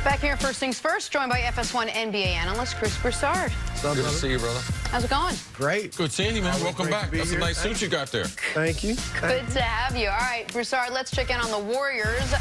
Back here, first things first, joined by FS1 NBA analyst Chris Broussard. Good to see you, brother. How's it going? Great. Good seeing you, man. Welcome back. That's a nice suit you got there. Thank you. Good to have you. All right, Broussard, let's check in on the Warriors.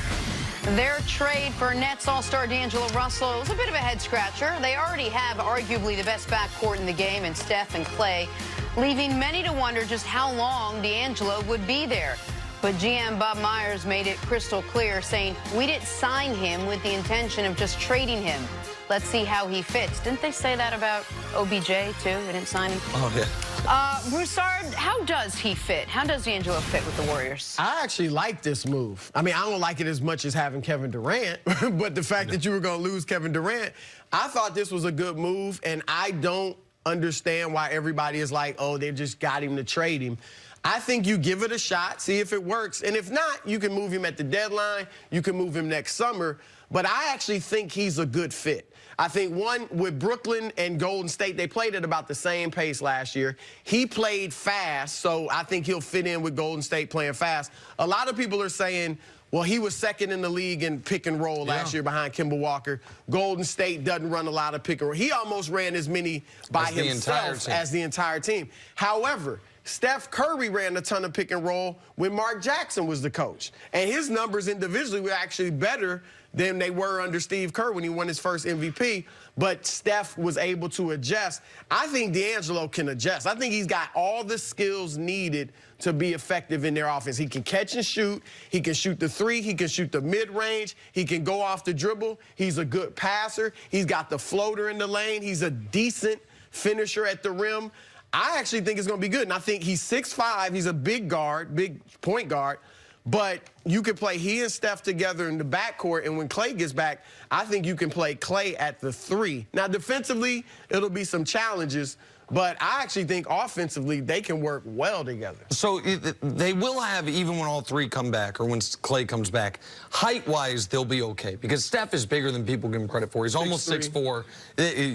Their trade for Nets All-Star D'Angelo Russell was a bit of a head-scratcher. They already have arguably the best backcourt in the game in Steph and Clay, leaving many to wonder just how long D'Angelo would be there. But GM Bob Myers made it crystal clear, saying, we didn't sign him with the intention of just trading him. Let's see how he fits. Didn't they say that about OBJ, too? They didn't sign him? Oh, yeah. Broussard, how does he fit? How does D'Angelo fit with the Warriors? I actually like this move. I mean, I don't like it as much as having Kevin Durant, but the fact that you were going to lose Kevin Durant, I thought this was a good move, and I don't understand why everybody is like, oh, they just got him to trade him. I think you give it a shot, see if it works. And if not, you can move him at the deadline. You can move him next summer. But I actually think he's a good fit. I think, one, with Brooklyn and Golden State, they played at about the same pace last year. He played fast, so I think he'll fit in with Golden State playing fast. A lot of people are saying, well, he was second in the league in pick and roll last year behind Kemba Walker. Golden State doesn't run a lot of pick and roll. He almost ran as many by himself as the entire team. However, Steph Curry ran a ton of pick and roll when Mark Jackson was the coach. And his numbers individually were actually better than they were under Steve Kerr when he won his first MVP. But Steph was able to adjust. I think D'Angelo can adjust. I think he's got all the skills needed to be effective in their offense. He can catch and shoot. He can shoot the three. He can shoot the mid-range. He can go off the dribble. He's a good passer. He's got the floater in the lane. He's a decent finisher at the rim. I actually think it's going to be good. And I think he's 6'5". He's a big guard, big point guard. But you could play he and Steph together in the backcourt, and when Clay gets back, I think you can play Clay at the three. Now, defensively, it'll be some challenges, but I actually think offensively they can work well together. So they will have, even when all three come back or when Clay comes back, height-wise, they'll be okay because Steph is bigger than people give him credit for. He's almost 6'4".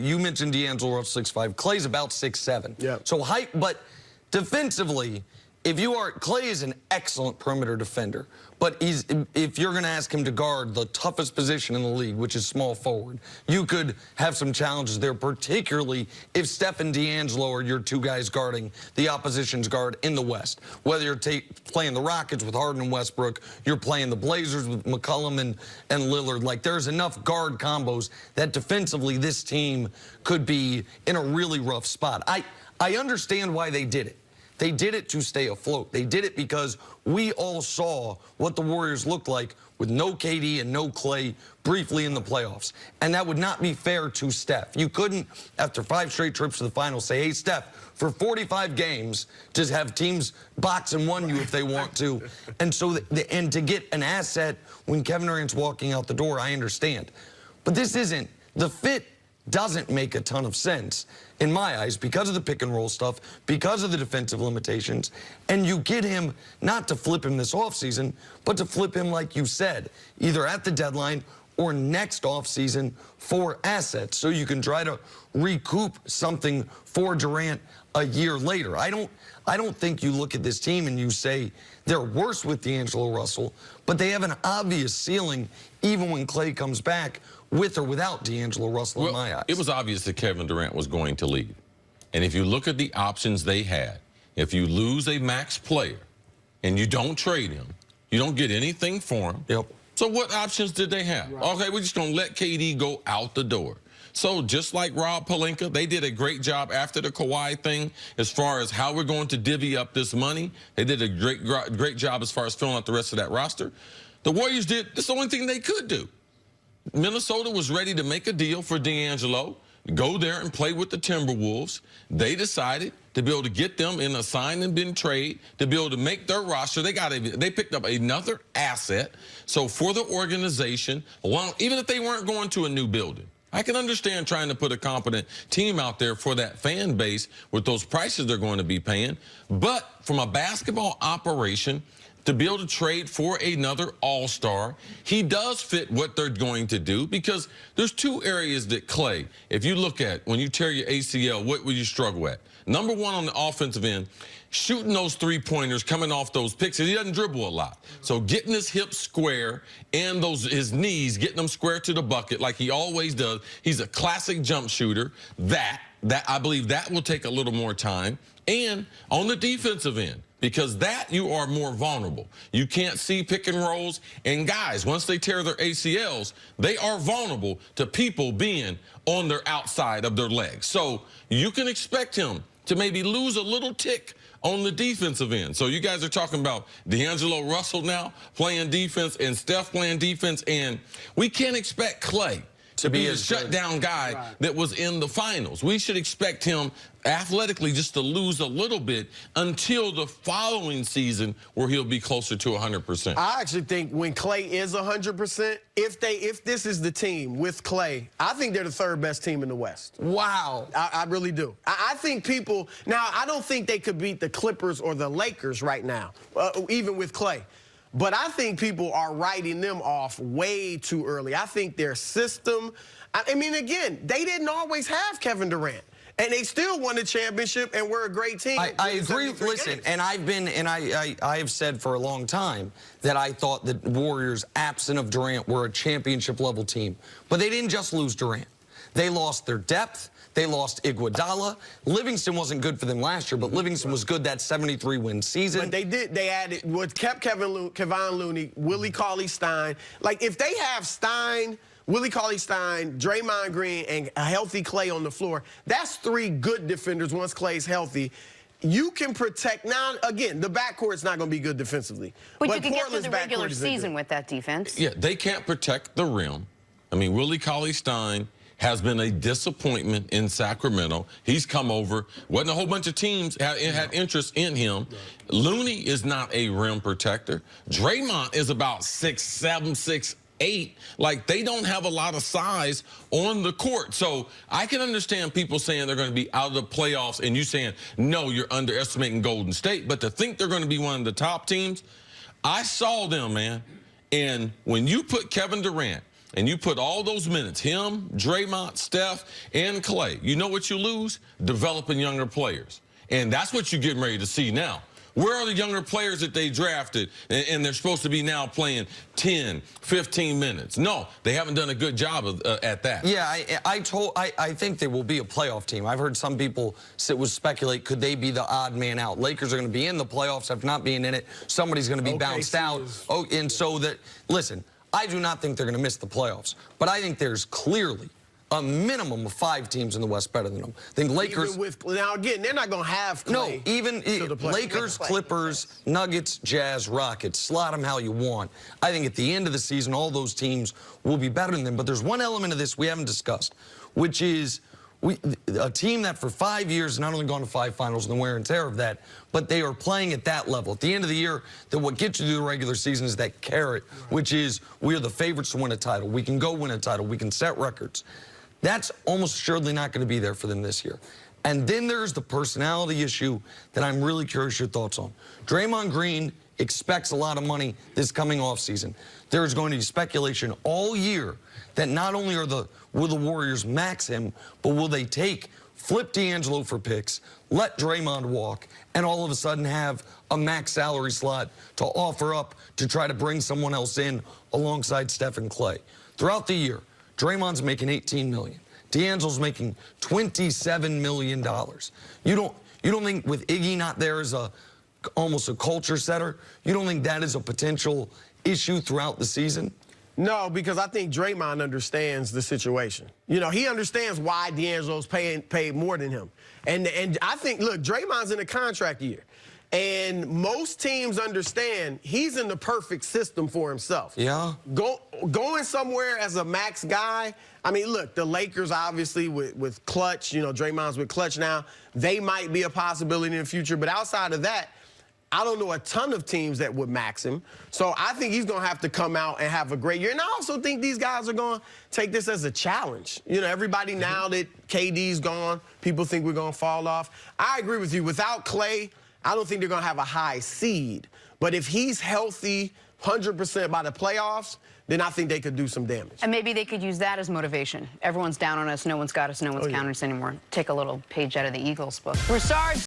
You mentioned D'Angelo Russell 6'5". Clay's about 6'7". Yeah. So height, but defensively, Clay is an excellent perimeter defender, but if you're going to ask him to guard the toughest position in the league, which is small forward, you could have some challenges there, particularly if Steph and D'Angelo are your two guys guarding the opposition's guard in the West. Whether you're playing the Rockets with Harden and Westbrook, you're playing the Blazers with McCollum and Lillard. Like, there's enough guard combos that defensively this team could be in a really rough spot. I understand why they did it. They did it to stay afloat. They did it because we all saw what the Warriors looked like with no KD and no Clay briefly in the playoffs. And that would not be fair to Steph. You couldn't, after 5 straight trips to the finals, say, hey, Steph, for 45 games, just have teams box and one you if they want to. And so, and to get an asset when Kevin Durant's walking out the door, I understand. But this isn't. The fit doesn't make a ton of sense in my eyes because of the pick and roll stuff, because of the defensive limitations, and you get him not to flip him this offseason, but to flip him, like you said, either at the deadline or next offseason for assets so you can try to recoup something for Durant a year later. I don't think you look at this team and you say they're worse with D'Angelo Russell, but they have an obvious ceiling even when Clay comes back, with or without D'Angelo Russell in my eyes. It was obvious that Kevin Durant was going to leave. And if you look at the options they had, if you lose a max player and you don't trade him, you don't get anything for him. Yep. So what options did they have? Right. Okay, we're just going to let KD go out the door. So just like Rob Pelinka, they did a great job after the Kawhi thing as far as how we're going to divvy up this money. They did a great job as far as filling out the rest of that roster. The Warriors did, that's the only thing they could do. Minnesota was ready to make a deal for D'Angelo, go there and play with the Timberwolves. They decided to be able to get them in a sign and bin trade, to be able to make their roster. They picked up another asset. So for the organization, even if they weren't going to a new building, I can understand trying to put a competent team out there for that fan base with those prices they're going to be paying. But from a basketball operation, to be able to trade for another all-star. He does fit what they're going to do, because there's two areas that Klay, if you look at, when you tear your ACL, what would you struggle at? Number one, on the offensive end, shooting those three-pointers, coming off those picks. He doesn't dribble a lot. So getting his hips square and his knees, getting them square to the bucket like he always does. He's a classic jump shooter. That I believe that will take a little more time. And on the defensive end, because that you are more vulnerable. You can't see pick and rolls. And guys, once they tear their ACLs, they are vulnerable to people being on their outside of their legs. So you can expect him to maybe lose a little tick on the defensive end. So you guys are talking about D'Angelo Russell now playing defense and Steph playing defense, and we can't expect Klay to be a shutdown guy that was in the finals. We should expect him athletically just to lose a little bit until the following season, where he'll be closer to 100%. I actually think when Klay is 100%, if this is the team with Klay, I think they're the third best team in the West. Wow. I really do. I think people, now I don't think they could beat the Clippers or the Lakers right now, even with Klay. But I think people are writing them off way too early. I think their system, I mean, again, they didn't always have Kevin Durant. And they still won the championship and we're a great team. I agree. Listen, and I have said for a long time that I thought that Warriors, absent of Durant, were a championship-level team. But they didn't just lose Durant. They lost their depth. They lost Iguodala. Livingston wasn't good for them last year, but Livingston was good that 73-win season. But they added, what kept Kevon Looney, Willie Cauley-Stein. Like, if they have Stein, Willie Cauley-Stein, Draymond Green, and a healthy Klay on the floor, that's three good defenders once Klay's healthy. You can protect. Now, again, the backcourt's not going to be good defensively. But you can get through the regular season with that defense. Yeah, they can't protect the rim. I mean, Willie Cauley-Stein has been a disappointment in Sacramento. He's come over. Wasn't a whole bunch of teams had interest in him. Looney is not a rim protector. Draymond is about 6'7", 6'8". Like, they don't have a lot of size on the court. So I can understand people saying they're going to be out of the playoffs and you saying, no, you're underestimating Golden State. But to think they're going to be one of the top teams, I saw them, man. And when you put Kevin Durant and you put all those minutes, him, Draymond, Steph, and Klay, you know what you lose? Developing younger players. And that's what you're getting ready to see now. Where are the younger players that they drafted and they're supposed to be now playing 10, 15 minutes? No, they haven't done a good job at that. Yeah, I think they will be a playoff team. I've heard some people speculate, could they be the odd man out? Lakers are going to be in the playoffs. If not being in it, somebody's going to be bounced out. Oh, and so that, listen, I do not think they're going to miss the playoffs, but I think there's clearly a minimum of 5 teams in the West better than them. I think Lakers. Now, again, they're not going to have Klay. No, even Lakers, Clippers, Nuggets, Jazz, Rockets. Slot them how you want. I think at the end of the season, all those teams will be better than them. But there's one element of this we haven't discussed, which is a team that for 5 years not only gone to 5 finals and the wear and tear of that, but they are playing at that level. At the end of the year, that what gets you through the regular season is that carrot, which is we are the favorites to win a title. We can go win a title. We can set records. That's almost assuredly not going to be there for them this year. And then there's the personality issue that I'm really curious your thoughts on. Draymond Green expects a lot of money this coming offseason. There's going to be speculation all year that not only will the Warriors max him, but will they flip D'Angelo for picks, let Draymond walk, and all of a sudden have a max salary slot to offer up to try to bring someone else in alongside Steph and Klay. Throughout the year, Draymond's making $18 million. D'Angelo's making $27 million. You don't think with Iggy not there as almost a culture setter, you don't think that is a potential issue throughout the season? No, because I think Draymond understands the situation. You know, he understands why D'Angelo's paid more than him. And I think, look, Draymond's in a contract year. And most teams understand he's in the perfect system for himself. Yeah. Going somewhere as a max guy, I mean, look, the Lakers obviously with Clutch, you know, Draymond's with Clutch now. They might be a possibility in the future. But outside of that, I don't know a ton of teams that would max him. So I think he's going to have to come out and have a great year. And I also think these guys are going to take this as a challenge. You know, everybody now that KD's gone, people think we're going to fall off. I agree with you. Without Klay, I don't think they're going to have a high seed. But if he's healthy 100% by the playoffs, then I think they could do some damage. And maybe they could use that as motivation. Everyone's down on us. No one's got us. No one's counting us anymore. Take a little page out of the Eagles book. Broussard